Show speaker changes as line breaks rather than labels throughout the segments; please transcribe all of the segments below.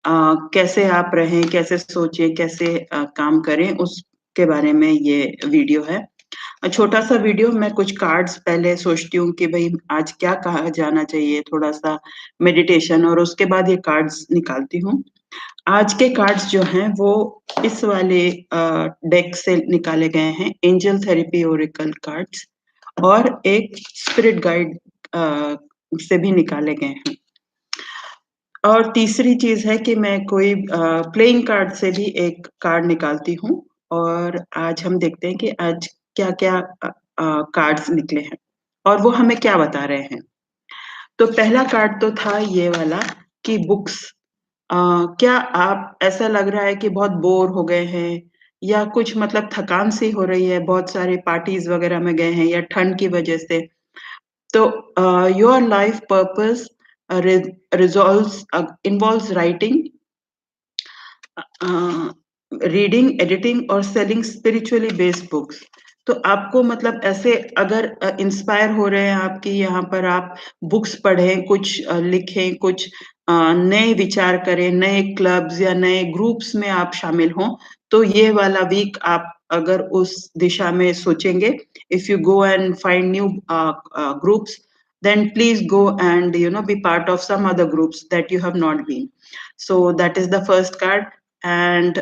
कैसे आप रहें, कैसे सोचें, कैसे काम करें, उसके बारे में ये वीडियो है। छोटा-सा वीडियो, मैं कुछ कार्ड्स पहले सोचती हूँ कि भई आज क्या कहा जाना चाहिए, थोड़ा-सा मेडिटेशन, और उसके बाद ये कार्ड्स निकालती हूँ। आज के कार्ड्स जो हैं वो इस वाले डेक से निकाले गए हैं, एंजल थेरेपी ओरेकल कार्ड्स, और एक स्पिरिट गाइड से भी निकाले गए हैं। और तीसरी चीज़ है कि मैं कोई प्लेइंग कार्ड से भी एक कार्ड निकालती हूँ, और आज हम देखते हैं कि आज क्या-क्या कार्ड्स निकले हैं और वो हमें क्या बता रहे हैं। तो पहला कार्ड तो था ये वाला कि बुक्स। अ, क्या आप, ऐसा लग रहा है कि बहुत बोर हो गए हैं या कुछ मतलब थकान सी हो रही है, बहुत सारे पार्टीज़ वगैरह में गए हैं या ठंड की वजह से, तो your life purpose resolves involves writing, reading, editing और सेलिंग स्पिरिचुअली बेस्ड बुक्स। तो आपको मतलब ऐसे अगर इंस्पायर हो रहे हैं आप कि यहाँ पर आप बुक्स पढ़ें, कुछ लिखें, कुछ नए विचार करें, नए क्लब्स या नए ग्रुप्स में आप शामिल हों, तो ये वाला वीक आप अगर उस दिशा में सोचेंगे, if you go and find new groups, then please go and be part of some other groups that you have not been. So that is the first card. And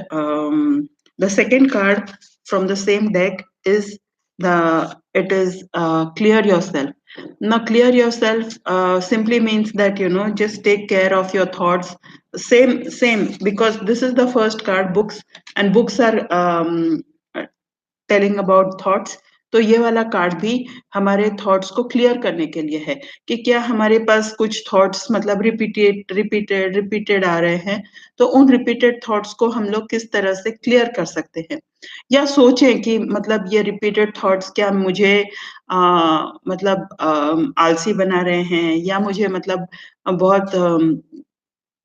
the second card from the same deck is clear yourself. Now clear yourself simply means that just take care of your thoughts. Same, because this is the first card, books, and books are telling about thoughts. तो ये वाला card भी हमारे thoughts को clear करने के लिए है कि क्या हमारे पास कुछ थॉट्स मतलब रिपीटेड आ रहे हैं, तो उन रिपीटेड थॉट्स को हम लोग किस तरह से क्लियर कर सकते हैं, या सोचें कि मतलब ये रिपीटेड थॉट्स क्या मुझे मतलब आलसी बना रहे हैं, या मुझे मतलब बहुत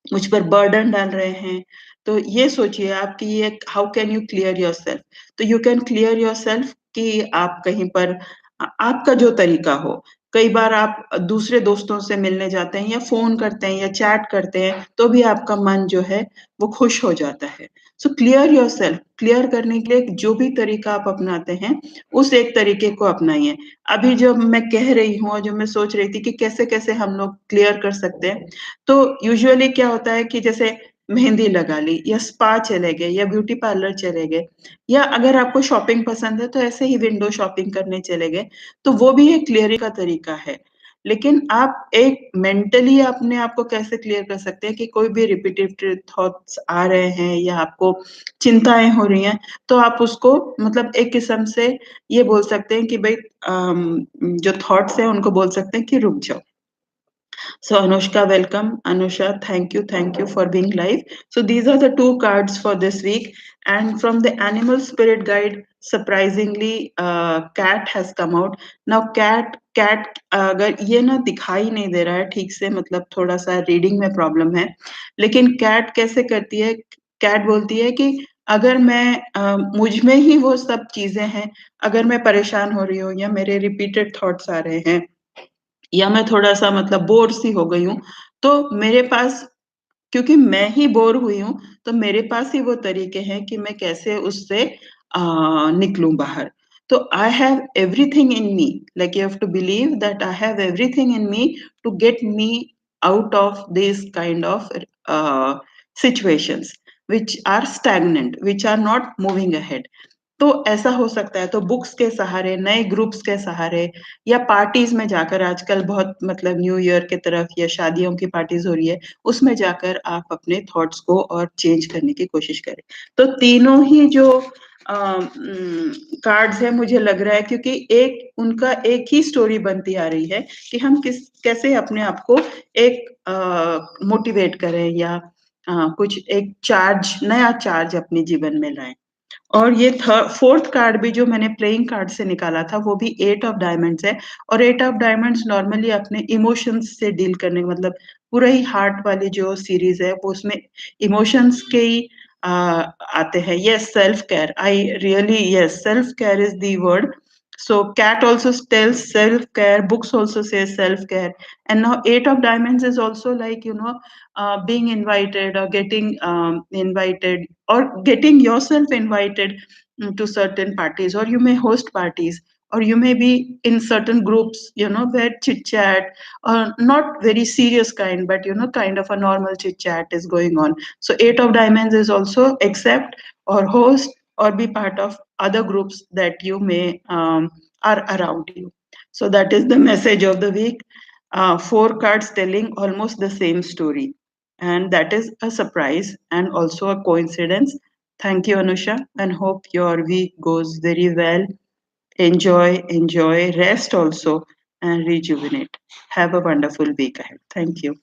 मुझ पर बर्डन डाल रहे हैं। तो ये सोचिए आप कि ये how can you clear yourself? तो यू कैन क्लियर योरसेल्फ कि आप कहीं पर आपका जो तरीका हो। कई बार आप दूसरे दोस्तों से मिलने जाते हैं या फ़ोन करते हैं या चैट करते हैं, तो भी आपका मन जो है वो खुश हो जाता है। सो क्लियर योरसेल्फ, क्लियर करने के लिए जो भी तरीका आप अपनाते हैं, उस एक तरीके को अपनाइए। अभी जो मैं कह रही हूँ और जो मैं सोच रही थी कि कैसे-कैसे हम लोग क्लियर कर सकते हैं, तो यूजुअली क्या होता है कि जैसे मेहंदी लगा ली या स्पा चले गए या ब्यूटी पार्लर चले गए, या अगर आपको शॉपिंग पसंद है तो ऐसे ही विंडो शॉपिंग करने चले गए, तो वो भी एक क्लियरिंग का तरीका है। लेकिन आप एक मेंटली अपने आप को कैसे क्लियर कर सकते हैं कि कोई भी रिपिटेटिव थॉट्स आ रहे हैं या आपको चिंताएँ हो रही हैं, तो आप उसको मतलब एक किस्म से ये बोल सकते हैं कि भई जो थॉट्स हैं उनको बोल सकते हैं कि रुक जाओ। So Anushka, welcome. Anusha, thank you for being live. So these are the two cards for this week. And from the animal spirit guide, surprisingly, cat has come out. Now cat अगर ये ना दिखाई नहीं दे रहा है ठीक से, मतलब थोड़ा सा रीडिंग में प्रॉब्लम है, लेकिन कैट कैसे करती है, कैट बोलती है कि अगर मैं मुझ में ही वो सब चीजें हैं, अगर मैं परेशान हो रही हूँ या मेरे रिपीटेड थॉट्स आ रहे हैं या मैं थोड़ा-सा मतलब बोर सी हो गई हूँ, तो मेरे पास, क्योंकि मैं ही बोर हुई हूँ, तो मेरे पास ही वो तरीके हैं कि मैं कैसे उससे निकलूँ बाहर। तो I have everything in me, like you have to believe that I have everything in me to get me out of this kind of situations which are stagnant, which are not moving ahead. तो ऐसा हो सकता है, तो books के सहारे, नए groups के सहारे, या पार्टीज़ में जाकर, आजकल बहुत मतलब न्यू ईयर की तरफ या शादियों की पार्टीज़ हो रही है, उसमें जाकर आप अपने थॉट्स को और चेंज करने की कोशिश करें। तो तीनों ही जो कार्ड्स हैं, मुझे लग रहा है, क्योंकि उनका एक ही स्टोरी बनती आ रही है कि हम कैसे अपने आप को एक मोटिवेट करें, या कुछ एक नया चार्ज अपने जीवन में लाएँ। और ये फोर्थ कार्ड भी जो मैंने प्लेइंग कार्ड से निकाला था, वो भी 8 ऑफ डायमंड्स है, और 8 ऑफ डायमंड्स नॉर्मली अपने इमोशंस से डील करने का मतलब, पूरा ही हार्ट वाली जो सीरीज़ है, वो उसमें इमोशंस के ही आते हैं। Yes, self care, I really, yes, self care is the word. So cat also tells self-care, books also says self-care. And now eight of diamonds is also like, being invited or getting invited or getting yourself invited to certain parties, or you may host parties, or you may be in certain groups, where chit chat, or not very serious kind, but kind of a normal chit chat is going on. So eight of diamonds is also accept or host or be part of other groups that you may are around you. So that is the message of the week. Four cards telling almost the same story, and that is a surprise and also a coincidence. Thank you, Anusha, and hope your week goes very well. Enjoy, rest also, and rejuvenate. Have a wonderful week ahead. Thank you.